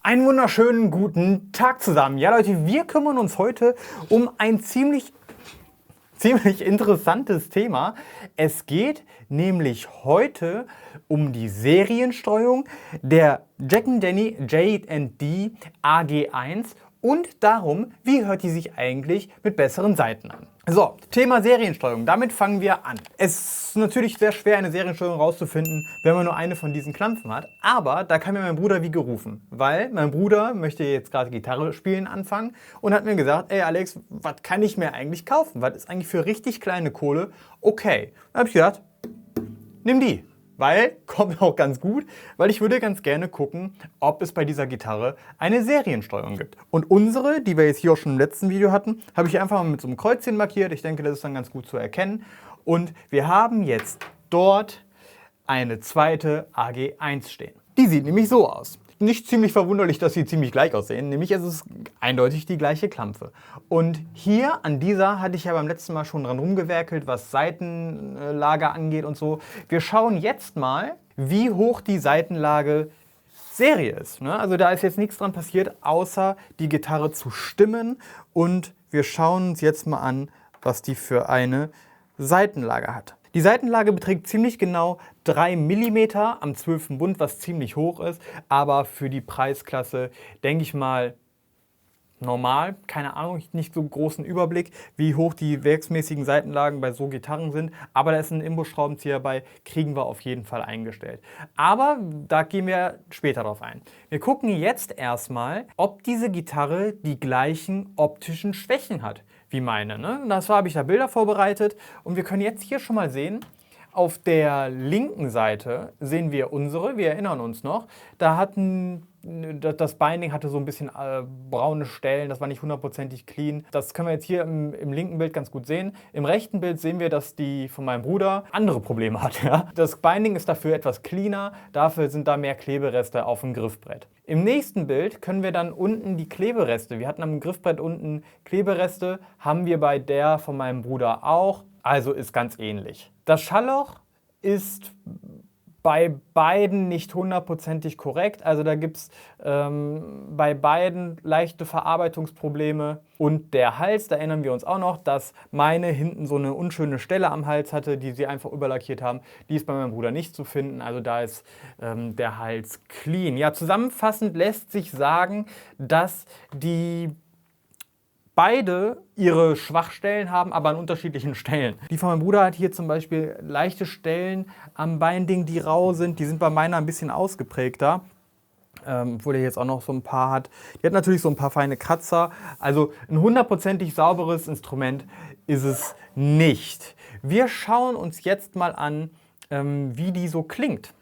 Einen wunderschönen guten Tag zusammen. Ja Leute, wir kümmern uns heute um ein ziemlich interessantes Thema. Es geht nämlich heute um die Seriensteuerung der Jack & Denny J&D AG1 und darum, wie hört die sich eigentlich mit besseren Seiten an. So, Thema Seriensteuerung. Damit fangen wir an. Es ist natürlich sehr schwer, eine Seriensteuerung rauszufinden, wenn man nur eine von diesen Klampfen hat. Aber da kam mir mein Bruder wie gerufen, weil mein Bruder möchte jetzt gerade Gitarre spielen anfangen und hat mir gesagt, ey Alex, was kann ich mir eigentlich kaufen? Was ist eigentlich für richtig kleine Kohle okay? Da habe ich gedacht, nimm die. Weil, kommt auch ganz gut, weil ich würde ganz gerne gucken, ob es bei dieser Gitarre eine Seriensteuerung gibt. Und unsere, die wir jetzt hier auch schon im letzten Video hatten, habe ich einfach mal mit so einem Kreuzchen markiert. Ich denke, das ist dann ganz gut zu erkennen. Und wir haben jetzt dort eine zweite AG1 stehen. Die sieht nämlich so aus. Nicht ziemlich verwunderlich, dass sie ziemlich gleich aussehen, nämlich es ist eindeutig die gleiche Klampfe. Und hier an dieser hatte ich ja beim letzten Mal schon dran rumgewerkelt, was Seitenlage angeht und so. Wir schauen jetzt mal, wie hoch die Seitenlage Serie ist. Also da ist jetzt nichts dran passiert, außer die Gitarre zu stimmen. Und wir schauen uns jetzt mal an, was die für eine Seitenlage hat. Die Seitenlage beträgt ziemlich genau 3 mm am 12. Bund, was ziemlich hoch ist, aber für die Preisklasse denke ich mal normal. Keine Ahnung, nicht so großen Überblick, wie hoch die werksmäßigen Seitenlagen bei so Gitarren sind, aber da ist ein Imbusschraubenzieher bei, kriegen wir auf jeden Fall eingestellt. Aber da gehen wir später drauf ein. Wir gucken jetzt erstmal, ob diese Gitarre die gleichen optischen Schwächen hat wie meine. Das habe ich da Bilder vorbereitet und wir können jetzt hier schon mal sehen, auf der linken Seite sehen wir unsere, wir erinnern uns noch, das Binding hatte so ein bisschen braune Stellen, das war nicht hundertprozentig clean. Das können wir jetzt hier im linken Bild ganz gut sehen. Im rechten Bild sehen wir, dass die von meinem Bruder andere Probleme hat. Ja? Das Binding ist dafür etwas cleaner, dafür sind da mehr Klebereste auf dem Griffbrett. Im nächsten Bild können wir dann unten die Klebereste, wir hatten am Griffbrett unten Klebereste, haben wir bei der von meinem Bruder auch, also ist ganz ähnlich. Das Schallloch ist bei beiden nicht hundertprozentig korrekt. Also da gibt es bei beiden leichte Verarbeitungsprobleme. Und der Hals, da erinnern wir uns auch noch, dass meine hinten so eine unschöne Stelle am Hals hatte, die sie einfach überlackiert haben. Die ist bei meinem Bruder nicht zu finden. Also da ist der Hals clean. Ja, zusammenfassend lässt sich sagen, dass die beide ihre Schwachstellen haben, aber an unterschiedlichen Stellen. Die von meinem Bruder hat hier zum Beispiel leichte Stellen am Binding, die rau sind. Die sind bei meiner ein bisschen ausgeprägter, obwohl er jetzt auch noch so ein paar hat. Die hat natürlich so ein paar feine Kratzer. Also ein hundertprozentig sauberes Instrument ist es nicht. Wir schauen uns jetzt mal an, wie die so klingt.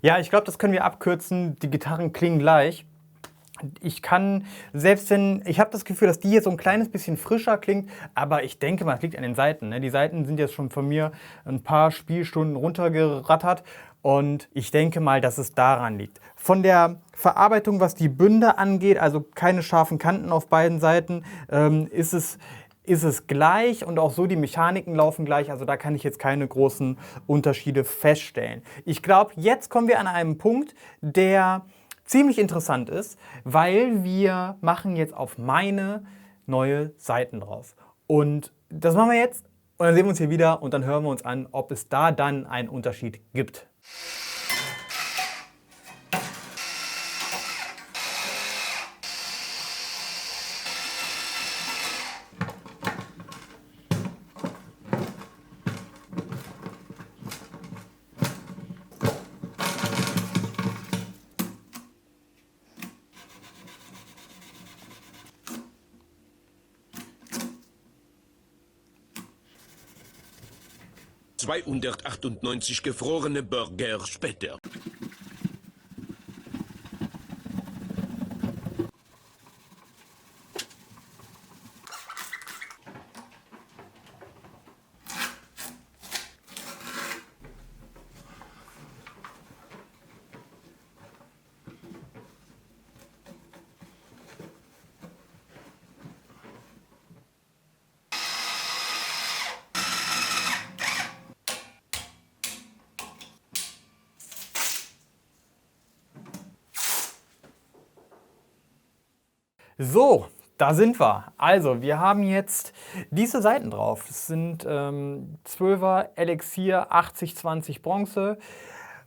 Ja, ich glaube, das können wir abkürzen. Die Gitarren klingen gleich. Ich kann, selbst wenn, ich habe das Gefühl, dass die jetzt so ein kleines bisschen frischer klingt, aber ich denke mal, es liegt an den Saiten. Ne? Die Saiten sind jetzt schon von mir ein paar Spielstunden runtergerattert und ich denke mal, dass es daran liegt. Von der Verarbeitung, was die Bünde angeht, also keine scharfen Kanten auf beiden Seiten, ist es gleich und auch so die Mechaniken laufen gleich, also da kann ich jetzt keine großen Unterschiede feststellen. Ich glaube, jetzt kommen wir an einen Punkt, der ziemlich interessant ist, weil wir machen jetzt auf meine neue Seiten drauf. Und das machen wir jetzt und dann sehen wir uns hier wieder und dann hören wir uns an, ob es da dann einen Unterschied gibt. ...298 gefrorene Burger später. So, da sind wir. Also, wir haben jetzt diese Seiten drauf. Das sind 12er Elixier 8020 Bronze.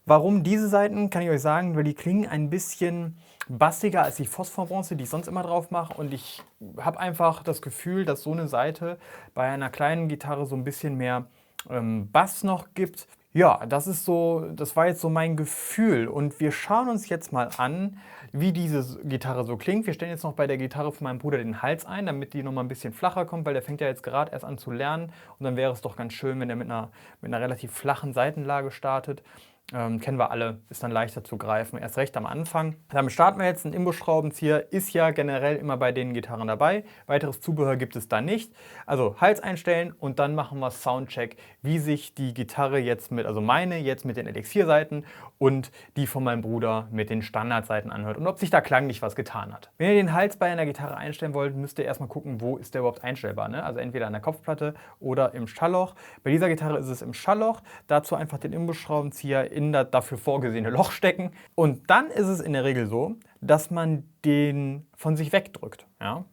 Warum diese Seiten, kann ich euch sagen, weil die klingen ein bisschen bassiger als die Phosphorbronze, die ich sonst immer drauf mache. Und ich habe einfach das Gefühl, dass so eine Seite bei einer kleinen Gitarre so ein bisschen mehr Bass noch gibt. Ja, das war jetzt so mein Gefühl. Und wir schauen uns jetzt mal an, wie diese Gitarre so klingt. Wir stellen jetzt noch bei der Gitarre von meinem Bruder den Hals ein, damit die noch mal ein bisschen flacher kommt, weil der fängt ja jetzt gerade erst an zu lernen. Und dann wäre es doch ganz schön, wenn er mit einer relativ flachen Seitenlage startet. Kennen wir alle, ist dann leichter zu greifen, erst recht am Anfang. Damit starten wir jetzt. Ein Imbusschraubenzieher ist ja generell immer bei den Gitarren dabei. Weiteres Zubehör gibt es da nicht. Also Hals einstellen und dann machen wir Soundcheck, wie sich die Gitarre jetzt mit, also meine jetzt mit den Elixier-Seiten und die von meinem Bruder mit den Standardseiten anhört und ob sich da klanglich was getan hat. Wenn ihr den Hals bei einer Gitarre einstellen wollt, müsst ihr erstmal gucken, wo ist der überhaupt einstellbar. Ne? Also entweder an der Kopfplatte oder im Schallloch. Bei dieser Gitarre ist es im Schallloch. Dazu einfach den Imbusschraubenzieher in das dafür vorgesehene Loch stecken. Und dann ist es in der Regel so, dass man den von sich wegdrückt. Ja?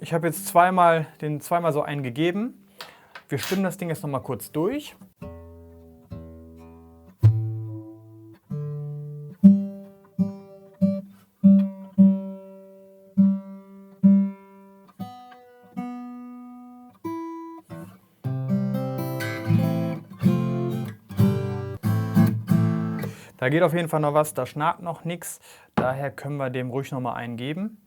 Ich habe jetzt zweimal so einen gegeben. Wir stimmen das Ding jetzt noch mal kurz durch. Da geht auf jeden Fall noch was, da schnarrt noch nichts. Daher können wir dem ruhig noch mal einen geben.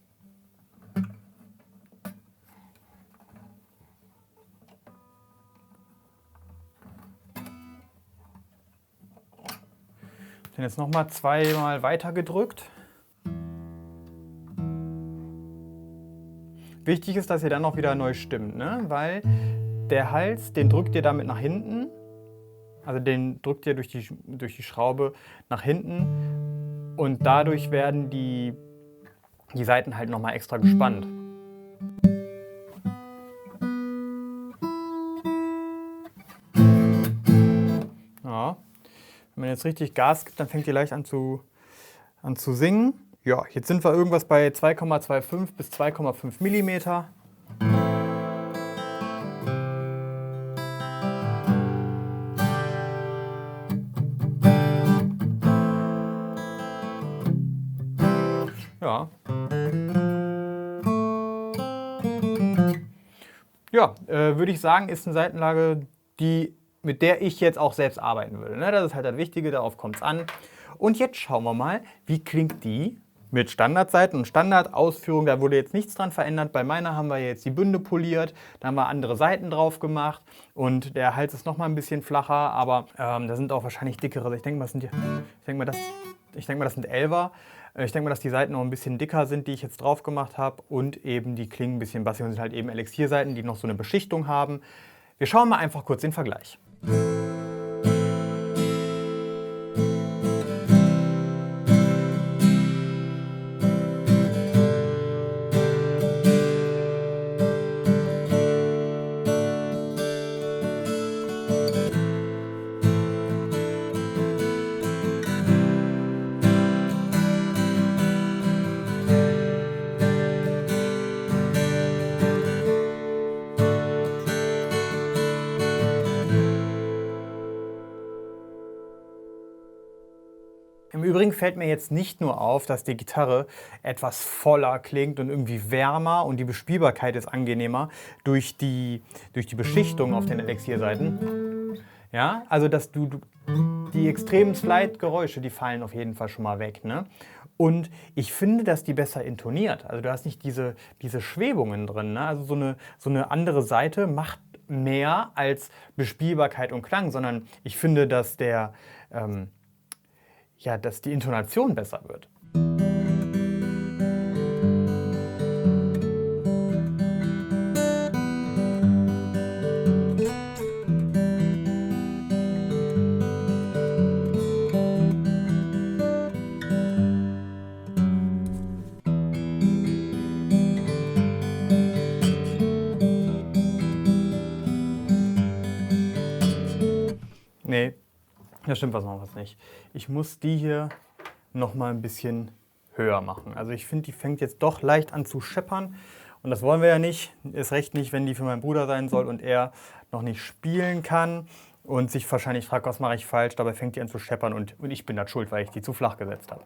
Den jetzt noch mal zweimal weiter gedrückt. Wichtig ist, dass ihr dann auch wieder neu stimmt, ne? Weil der Hals, den drückt ihr damit nach hinten. Also den drückt ihr durch die Schraube nach hinten und dadurch werden die Saiten halt nochmal extra gespannt. Ja. Wenn man jetzt richtig Gas gibt, dann fängt ihr leicht an zu singen. Ja, jetzt sind wir irgendwas bei 2,25 bis 2,5 mm. Ja, würde ich sagen, ist eine Seitenlage, mit der ich jetzt auch selbst arbeiten würde. Ne? Das ist halt das Wichtige, darauf kommt es an. Und jetzt schauen wir mal, wie klingt die mit Standardseiten und Standardausführung. Da wurde jetzt nichts dran verändert. Bei meiner haben wir jetzt die Bünde poliert, da haben wir andere Seiten drauf gemacht und der Hals ist noch mal ein bisschen flacher, aber da sind auch wahrscheinlich dickere. Ich denke mal, das sind 11er. Ich denke mal, dass die Seiten noch ein bisschen dicker sind, die ich jetzt drauf gemacht habe und eben die Klingen ein bisschen bassiger sind, halt eben Elixierseiten, die noch so eine Beschichtung haben. Wir schauen mal einfach kurz den Vergleich. Im Übrigen fällt mir jetzt nicht nur auf, dass die Gitarre etwas voller klingt und irgendwie wärmer und die Bespielbarkeit ist angenehmer durch die Beschichtung auf den Elixierseiten. Ja, also dass die extremen Slide-Geräusche, die fallen auf jeden Fall schon mal weg. Ne? Und ich finde, dass die besser intoniert. Also du hast nicht diese Schwebungen drin. Ne? Also so eine andere Seite macht mehr als Bespielbarkeit und Klang, sondern ich finde, dass dass die Intonation besser wird. Nee. Da stimmt was nicht. Ich muss die hier noch mal ein bisschen höher machen. Also ich finde, die fängt jetzt doch leicht an zu scheppern. Und das wollen wir ja nicht. Ist recht nicht, wenn die für meinen Bruder sein soll und er noch nicht spielen kann und sich wahrscheinlich fragt, was mache ich falsch. Dabei fängt die an zu scheppern und ich bin da schuld, weil ich die zu flach gesetzt habe.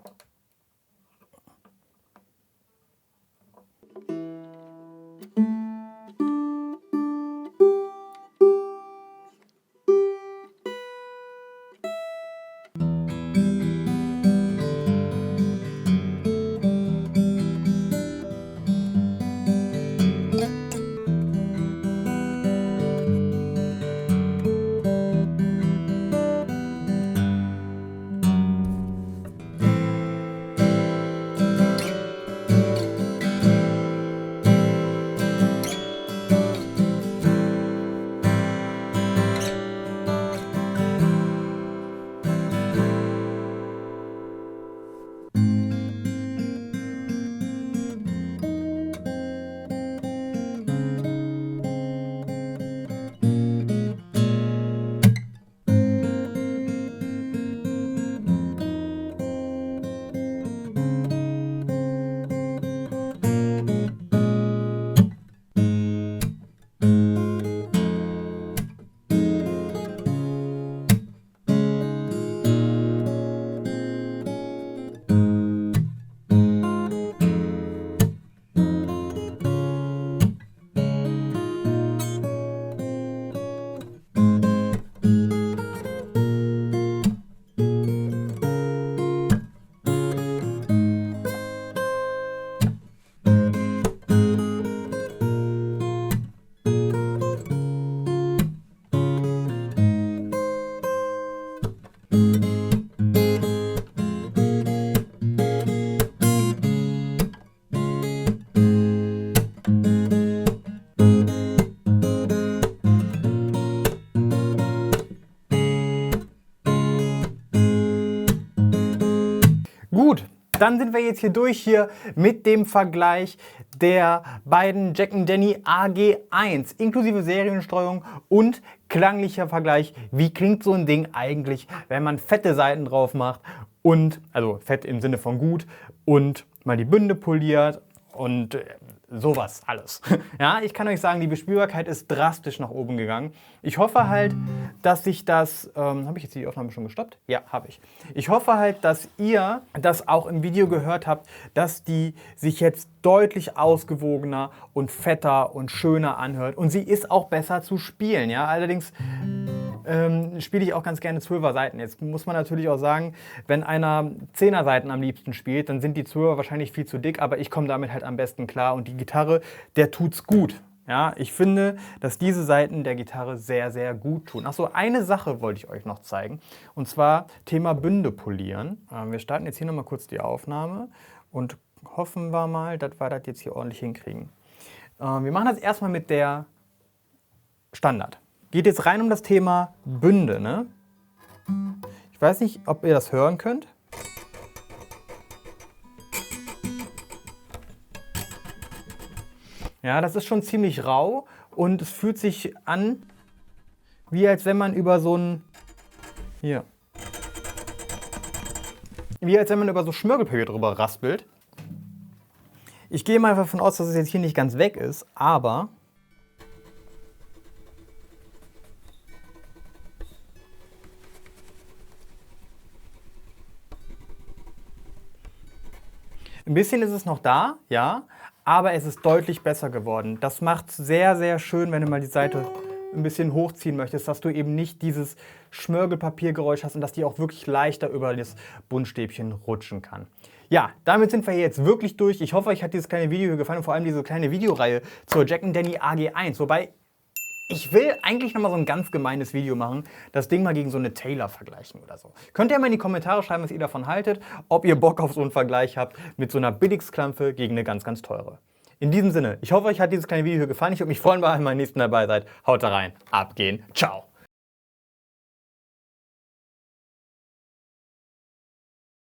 Gut, dann sind wir jetzt hier durch mit dem Vergleich der beiden Jack Denny AG1 inklusive Seriensteuerung und klanglicher Vergleich. Wie klingt so ein Ding eigentlich, wenn man fette Saiten drauf macht und, also fett im Sinne von gut, und mal die Bünde poliert und sowas alles. Ja, ich kann euch sagen, die Bespielbarkeit ist drastisch nach oben gegangen. Ich hoffe halt, dass sich das... habe ich jetzt die Aufnahme schon gestoppt? Ja, habe ich. Ich hoffe halt, dass ihr das auch im Video gehört habt, dass die sich jetzt deutlich ausgewogener und fetter und schöner anhört. Und sie ist auch besser zu spielen. Ja? Allerdings spiele ich auch ganz gerne 12er Saiten. Jetzt muss man natürlich auch sagen, wenn einer 10er Saiten am liebsten spielt, dann sind die 12er wahrscheinlich viel zu dick, aber ich komme damit halt am besten klar und die Gitarre, der tut's gut. Ja, ich finde, dass diese Saiten der Gitarre sehr, sehr gut tun. Achso, eine Sache wollte ich euch noch zeigen, und zwar Thema Bünde polieren. Wir starten jetzt hier nochmal kurz die Aufnahme und hoffen wir mal, dass wir das jetzt hier ordentlich hinkriegen. Wir machen das erstmal mit der Standard. Geht jetzt rein um das Thema Bünde, ne? Ich weiß nicht, ob ihr das hören könnt. Ja, das ist schon ziemlich rau und es fühlt sich an, wie als wenn man über so ein... Hier. Wie als wenn man über so Schmirgelpapier drüber raspelt. Ich gehe mal davon aus, dass es jetzt hier nicht ganz weg ist, aber... Ein bisschen ist es noch da, ja, aber es ist deutlich besser geworden. Das macht es sehr, sehr schön, wenn du mal die Seite ein bisschen hochziehen möchtest, dass du eben nicht dieses Schmirgelpapiergeräusch hast und dass die auch wirklich leichter über das Buntstäbchen rutschen kann. Ja, damit sind wir jetzt wirklich durch. Ich hoffe, euch hat dieses kleine Video hier gefallen und vor allem diese kleine Videoreihe zur Jack Denny AG1. Wobei, ich will eigentlich nochmal so ein ganz gemeines Video machen, das Ding mal gegen so eine Taylor vergleichen oder so. Könnt ihr mal in die Kommentare schreiben, was ihr davon haltet, ob ihr Bock auf so einen Vergleich habt mit so einer Billigsklampe gegen eine ganz, ganz teure. In diesem Sinne, ich hoffe, euch hat dieses kleine Video hier gefallen. Ich würde mich freuen, wenn ihr beim nächsten dabei seid. Haut da rein, abgehen, ciao.